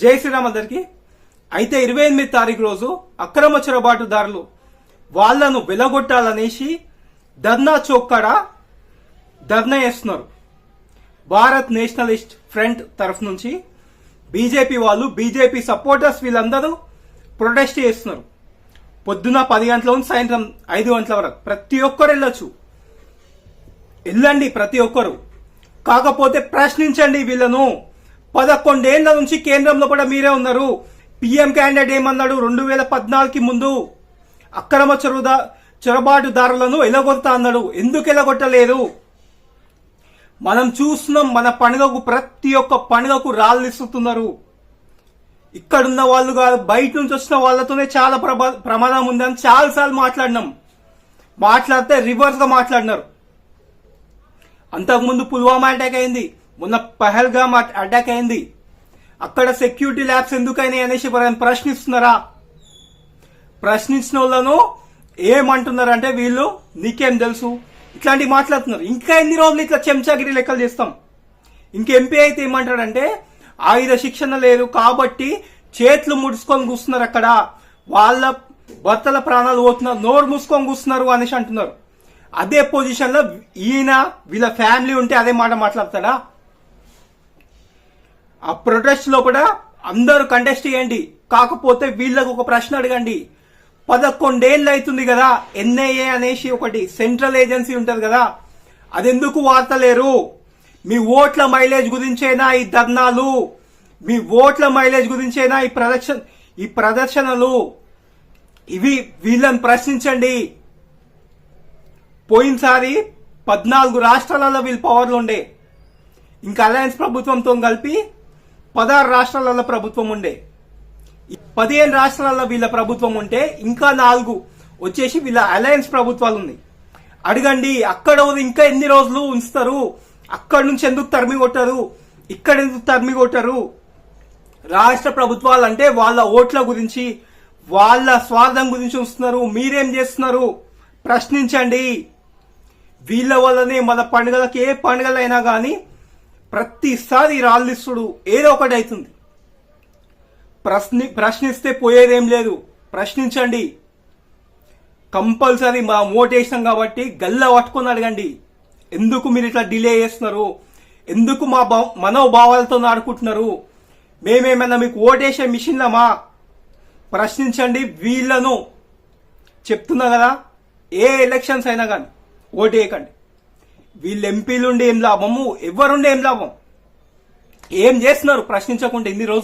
జై శ్రీరామ్ అందరికి. అయితే 28 తారీఖు రోజు అక్రమ చొరబాటుదారులు వాళ్లను వెలగొట్టాలనేసి ధర్నా చౌక్ కాడ ధర్నా చేస్తున్నారు. భారత్ నేషనలిస్ట్ ఫ్రంట్ తరఫు నుంచి బీజేపీ వాళ్ళు, బీజేపీ సపోర్టర్స్ వీళ్ళందరూ ప్రొటెస్ట్ చేస్తున్నారు. పొద్దున 10 గంటల నుంచి సాయంత్రం 5 గంటల వరకు ప్రతి ఒక్కరు వెళ్ళండి, ప్రతి ఒక్కరు. కాకపోతే ప్రశ్నించండి వీళ్ళను. 11 ఏళ్ల నుంచి కేంద్రంలో కూడా మీరే ఉన్నారు. పిఎం క్యాండిడేట్ ఏమన్నాడు? 2014కి ముందు అక్రమ చొరబాటుదారులను ఎలగొడతా అన్నాడు. ఎందుకు ఎలగొట్టలేదు? మనం చూస్తున్నాం. మన పండుగకు, ప్రతి ఒక్క పండుగకు రాళ్ళు ఇస్తున్నారు. ఇక్కడున్న వాళ్ళు కాదు, బయట నుంచి వచ్చిన వాళ్ళతోనే చాలా ప్రమాదం ఉందని చాలాసార్లు మాట్లాడితే రివర్స్ గా మాట్లాడినారు. అంతకుముందు పుల్వామా అటాక్ అయింది, మొన్న పహల్గామ్ అటాక్ అయింది. అక్కడ సెక్యూరిటీ ల్యాబ్స్ ఎందుకైనాయి అనేసి ప్రశ్నిస్తున్నారా? ప్రశ్నించిన వాళ్ళను ఏమంటున్నారంటే వీళ్ళు నీకేం తెలుసు ఇట్లాంటివి మాట్లాడుతున్నారు. ఇంకా ఎన్ని రోజులు ఇట్లా చెంచాగిరి లెక్కలు చేస్తాం? ఇంక ఎంపీ అయితే ఏమంటాడంటే ఆయుధ శిక్షణ లేదు కాబట్టి చేతులు ముడుచుకొని కూస్తున్నారు, అక్కడ వాళ్ళ భర్తల ప్రాణాలు పోతున్నారు, నోరు మూసుకొని కూస్తున్నారు అనేసి అంటున్నారు. అదే పొజిషన్ లో ఈయన వీళ్ళ ఫ్యామిలీ ఉంటే అదే మాట మాట్లాడతాడా? ఆ ప్రొటెస్ట్ లో కూడా అందరూ కంటెస్ట్ చేయండి. కాకపోతే వీళ్ళకు ఒక ప్రశ్న అడగండి. 11 ఏళ్ళు అవుతుంది కదా, ఎన్ఐఏ అనేసి ఒకటి సెంట్రల్ ఏజెన్సీ ఉంటది కదా, అదెందుకు వార్తలేరు? మీ ఓట్ల మైలేజ్ గురించేనా ఈ ధర్నాలు? మీ ఓట్ల మైలేజ్ గురించేనా ఈ ప్రదర్శనలు? ఇవి వీళ్ళని ప్రశ్నించండి. పోయినసారి 14 రాష్ట్రాలలో వీళ్ళు పవర్లు ఉండే, ఇంకా అలయన్స్ ప్రభుత్వంతో కలిపి 16 రాష్ట్రాలలో ప్రభుత్వం ఉండే. 15 రాష్ట్రాలలో వీళ్ళ ప్రభుత్వం ఉంటే ఇంకా 4 వచ్చేసి వీళ్ళ అలయన్స్ ప్రభుత్వాలు ఉన్నాయి. అడగండి, అక్కడ ఇంకా ఎన్ని రోజులు ఉంచుతారు? అక్కడి నుంచి ఎందుకు తరిమి కొట్టారు? ఇక్కడ ఎందుకు తరిమి కొట్టారు? రాష్ట్ర ప్రభుత్వాలు అంటే వాళ్ళ ఓట్ల గురించి, వాళ్ళ స్వార్థం గురించి ఉంచుతున్నారు. మీరేం చేస్తున్నారు? ప్రశ్నించండి. వీళ్ళ వల్లనే మన పండుగలకి, ఏ పండుగలైనా కానీ ప్రతిసారి రాళ్ళిస్తుడు ఏదో ఒకటి అవుతుంది. ప్రశ్నిస్తే పోయేదేం లేదు. ప్రశ్నించండి. కంపల్సరీ మా ఓటేసినాం కాబట్టి గల్ల పట్టుకొని అడగండి. ఎందుకు మీరు ఇట్లా డిలే చేస్తున్నారు? ఎందుకు మా మనోభావాలతో ఆడుకుంటున్నారు? మేమేమన్నా మీకు ఓటేసే మిషన్లమా? ప్రశ్నించండి. వీళ్ళను చెప్తున్నా కదా, ఏ ఎలక్షన్స్ అయినా కానీ ఓటేయకండి. వీళ్ళు ఎంపీలుండి ఏం లాభము? ఎవరుండి ఏం లాభం? ఏం చేస్తున్నారు ప్రశ్నించకుండా ఇన్ని రోజులు?